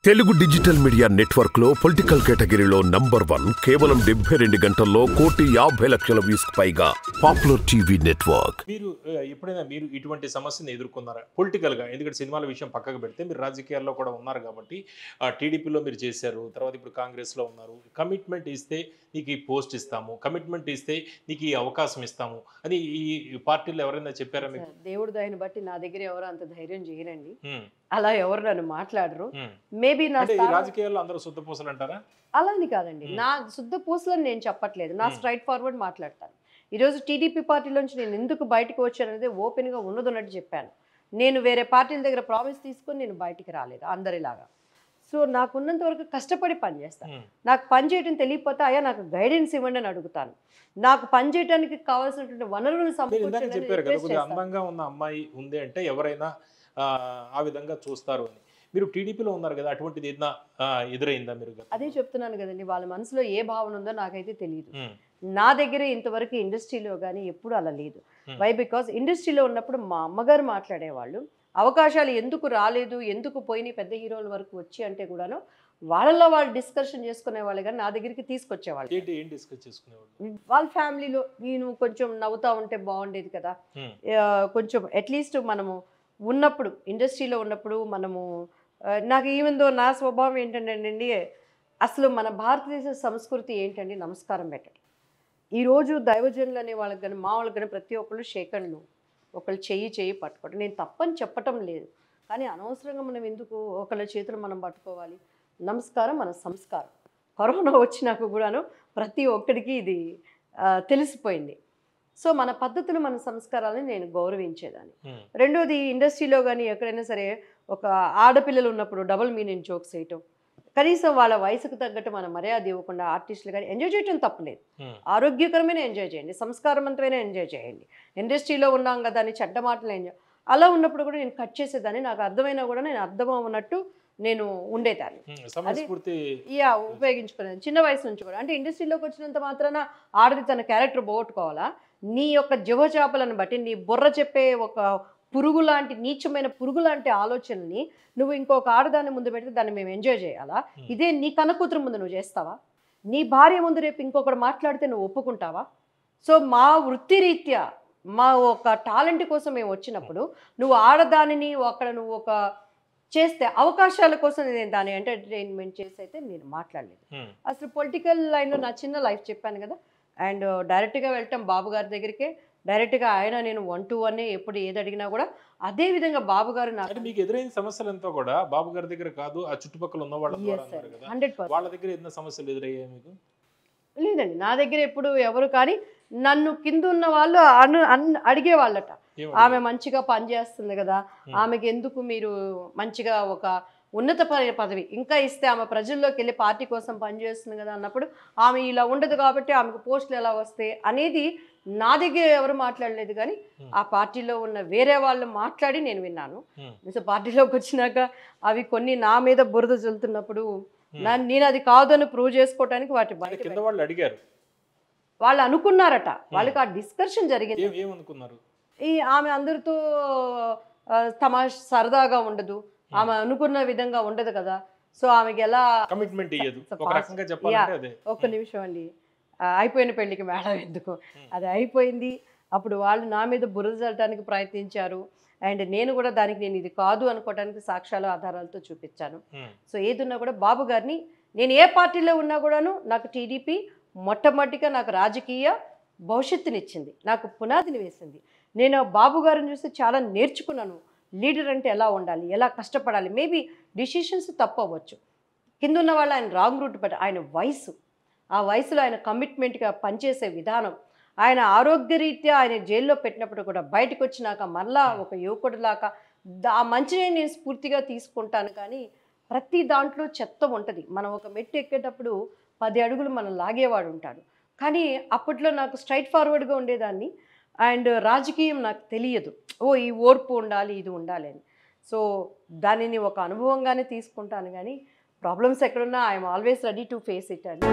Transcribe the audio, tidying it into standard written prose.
Telugu digital media network లో political కేటగిరీలో number 1 కేవలం 72 గంటల్లో 1,50,00,000 వ్యూస్ పైగా పాపులర్ టీవీ నెట్వర్క్. మీరు ఎప్పుడైనా మీరు ఇటువంటి సమస్యను ఎదుర్కొన్నారా పొలిటికల్ గా? ఎందుకంటే సినిమాల విషయం పక్కకు పెడితే మీరు రాజకీయాల్లో కూడా ఉన్నారు కాబట్టి టీడీపీలో మీరు చేశారు, తర్వాత ఇప్పుడు కాంగ్రెస్ లో ఉన్నారు. కమిట్మెంట్ ఇస్తే నీకు ఈ పోస్ట్ ఇస్తాము, కమిట్మెంట్ ఇస్తే నీకు ఈ అవకాశం ఇస్తాము అని ఈ పార్టీలో ఎవరైనా చెప్పారా మీకు? దేవుడి దయని బట్టి నా దగ్గర ఎవరు అంత ధైర్యం చేయరండి. అలా ఎవరు నన్ను మాట్లాడరు. మేబీ నా రాజకీయాల్లో అందరూ శుద్ధ పూసలు అంటారా? అలా అని కాదండి, నా శుద్ధ పూసలని నేను చెప్పట్లేదు, నా స్ట్రైట్ ఫార్వర్డ్ మాట్లాడతాను. ఈరోజు టీడీపీ పార్టీలోంచి నేను ఎందుకు బయటకు వచ్చాననేది ఓపెన్గా ఉన్నదన్నట్టు చెప్పాను. నేను వేరే పార్టీల దగ్గర ప్రామిస్ తీసుకొని నేను బయటికి రాలేదు అందరిలాగా. సో నాకున్నంత వరకు కష్టపడి పని చేస్తాను. నాకు పని చేయడం తెలియకపోతే అయ్యా నాకు గైడెన్స్ ఇవ్వండి అని అడుగుతాను. నాకు పని చేయడానికి కావాల్సినటువంటి వనరులు సమకూర్చారు. అందంగా ఉన్న అమ్మాయి ఉంది అంటే ఎవరైనా ఆ విధంగా చూస్తారు అని. మీరు టీడీపీలో ఉన్నారు కదా, అటువంటిది ఏదైనా ఎదురైందా మీరు? అదే చెప్తున్నాను కదండి, వాళ్ళ మనసులో ఏ భావన ఉందో నాకైతే తెలియదు. నా దగ్గర ఇంతవరకు ఇండస్ట్రీలో కానీ ఎప్పుడు అలా లేదు. వై బికాస్ ఇండస్ట్రీలో ఉన్నప్పుడు మా అమ్మగారు మాట్లాడేవాళ్ళు, అవకాశాలు ఎందుకు రాలేదు, ఎందుకు పోయినాయి పెద్ద హీరోల వరకు వచ్చి అంటే కూడాను వాళ్ళలో వాళ్ళు డిస్కషన్ చేసుకునేవాళ్ళు, కానీ నా దగ్గరికి తీసుకొచ్చేవాళ్ళు. ఏం డిస్కస్ చేసుకునేవాళ్ళు? వాళ్ళ ఫ్యామిలీలో నేను కొంచెం నవ్వుతా ఉంటే బాగుండేది కదా, కొంచెం అట్లీస్ట్ మనము ఉన్నప్పుడు ఇండస్ట్రీలో ఉన్నప్పుడు మనము నాకు ఈవెందో నా స్వభావం ఏంటంటే అసలు మన భారతదేశ సంస్కృతి ఏంటండి, నమస్కారం పెట్టడం. ఈరోజు దైవజనులు అనే వాళ్ళకి కానీ మా వాళ్ళకి కానీ ప్రతి ఒక్కళ్ళు షేకండ్లు, ఒకళ్ళు చెయ్యి పట్టుకోవడం. నేను తప్పని చెప్పటం లేదు, కానీ అనవసరంగా మనం ఎందుకు ఒకళ్ళ చేతులు మనం పట్టుకోవాలి? నమస్కారం మన సంస్కారం. కరోనా వచ్చినాక కూడాను ప్రతి ఒక్కడికి ఇది తెలిసిపోయింది. సో మన పద్ధతులు మన సంస్కారాలని నేను గౌరవించేదాన్ని. రెండోది, ఇండస్ట్రీలో కానీ ఎక్కడైనా సరే ఒక ఆడపిల్లలు ఉన్నప్పుడు డబుల్ మీనింగ్ జోక్స్ వేయటం, కనీసం వాళ్ళ వయసుకు తగ్గట్టు మన మర్యాద ఇవ్వకుండా ఆర్టిస్టులు కానీ ఎంజాయ్ చేయటం తప్పలేదు. ఆరోగ్యకరమైన ఎంజాయ్ చేయండి, సంస్కారవంతమైన ఎంజాయ్ చేయండి. ఇండస్ట్రీలో ఉన్నాం కదా అని చెడ్డ మాటలు ఎంజాయ్ అలా ఉన్నప్పుడు కూడా నేను కట్ చేసేదాన్ని. నాకు అర్థమైనా కూడా నేను అర్థం అవ్వనట్టు నేను ఉండేదాన్ని. ఉపయోగించుకునేది చిన్న వయసు నుంచి కూడా. అంటే ఇండస్ట్రీలోకి వచ్చినంత మాత్రాన ఆడది తన క్యారెక్టర్ పోగొట్టుకోవాలా? నీ యొక్క జీవచాపలను బట్టి నీ బుర్ర చెప్పే ఒక పురుగు లాంటి నీచమైన పురుగు లాంటి ఆలోచనని నువ్వు ఇంకొక ఆడదాన్ని ముందు పెడితే దాన్ని మేము ఎంజాయ్ చేయాలా? ఇదే నీ కన్నకూతురు ముందు నువ్వు చేస్తావా? నీ భార్య ముందు రేపు ఇంకొకటి మాట్లాడితే నువ్వు ఒప్పుకుంటావా? సో మా వృత్తిరీత్యా మా ఒక టాలెంట్ కోసం మేము వచ్చినప్పుడు నువ్వు ఆడదానిని అక్కడ నువ్వు ఒక చేస్తే అవకాశాల కోసం నేను దాని ఎంటర్టైన్మెంట్ చేసి అయితే నేను మాట్లాడలేదు. అసలు పొలిటికల్ లైన్లో నా చిన్న లైఫ్ చెప్పాను కదా, అండ్ డైరెక్ట్గా వెళ్ళటం బాబు గారి దగ్గరికే, డైరెక్ట్గా ఆయన నేను 1-to-1 ఎప్పుడు ఏది అడిగినా కూడా అదే విధంగా బాబు గారు నాకు. మీకు ఎదురైన సమస్యలంతా కూడా బాబు గారి దగ్గర కాదు, ఆ చుట్టుపక్కల ఉన్న వాళ్ళ 100%. వాళ్ళ దగ్గర ఏదైనా సమస్యలు ఎదురయ్యాయి మీకు? లేదండి, నా దగ్గర ఎప్పుడు ఎవరు కానీ నన్ను కింద ఉన్న వాళ్ళు అడిగేవాళ్ళట, ఆమె మంచిగా పనిచేస్తుంది కదా, ఆమెకి ఎందుకు మీరు మంచిగా ఒక ఉన్నత పదవి ఇంకా ఇస్తే ఆమె ప్రజల్లోకి వెళ్ళి పార్టీ కోసం పనిచేస్తుంది కదా అన్నప్పుడు ఆమె ఇలా ఉండదు కాబట్టి ఆమెకు పోస్టులు ఎలా వస్తాయి అనేది నా దగ్గర ఎవరు మాట్లాడలేదు, కానీ ఆ పార్టీలో ఉన్న వేరే వాళ్ళు మాట్లాడి నేను విన్నాను. సో పార్టీలోకి వచ్చినాక అవి కొన్ని నా మీద బురద చల్లుతున్నప్పుడు నేను అది కాదు అని ప్రూవ్ చేసుకోవడానికి వాటి బయట వాళ్ళు అడిగారు, వాళ్ళు అనుకున్నారట, వాళ్ళకి ఆ డిస్కషన్ జరిగింది. ఏమనుకున్నారు? ఆమె అందరితో తమాషా సరదాగా ఉండదు, ఆమె అనుకున్న విధంగా ఉండదు కదా, సో ఆమెకి ఎలా కమిట్మెంట్ ఇయ్యదు. ఒక్క నిమిషం అండి, అయిపోయిన పెళ్లికి మేడం ఎందుకు, అది అయిపోయింది. అప్పుడు వాళ్ళు నా మీద బురద చల్లడానికి ప్రయత్నించారు, అండ్ నేను కూడా దానికి నేను ఇది కాదు అనుకోవడానికి సాక్ష్యాలు ఆధారాలతో చూపించాను. సో ఏదున్నా కూడా బాబు గారిని నేను ఏ పార్టీలో ఉన్నా కూడాను నాకు టీడీపీ మొట్టమొదటిగా నాకు రాజకీయ భవిష్యత్తునిచ్చింది, నాకు పునాదిని వేసింది. నేను బాబు గారిని చూసి చాలా నేర్చుకున్నాను. లీడర్ అంటే ఎలా ఉండాలి, ఎలా కష్టపడాలి. మేబీ డిసిషన్స్ తప్పు అవ్వచ్చు, కింద ఉన్న వాళ్ళు ఆయన రాంగ్ రూట్, బట్ ఆయన వయసు, ఆ వయసులో ఆయన కమిట్మెంట్గా పనిచేసే విధానం, ఆయన ఆరోగ్యరీత్యా ఆయన జైల్లో పెట్టినప్పుడు కూడా బయటకు వచ్చినాక మళ్ళా ఒక యువకుడిలాగా ఆ మంచిని నేను స్ఫూర్తిగా తీసుకుంటాను. కానీ ప్రతి దాంట్లో చెత్త ఉంటుంది. మనం ఒక మెట్టు ఎక్కేటప్పుడు 10 అడుగులు మనం లాగేవాడు ఉంటాడు, కానీ అప్పట్లో నాకు స్ట్రైట్ ఫార్వర్డ్గా ఉండేదాన్ని. అండ్ రాజకీయం నాకు తెలియదు, ఈ ఓర్పు ఉండాలి ఇది ఉండాలి అని. సో దానిని ఒక అనుభవంగానే తీసుకుంటాను, కానీ ప్రాబ్లమ్స్ ఎక్కడున్నా I'm always ready to face it అండి.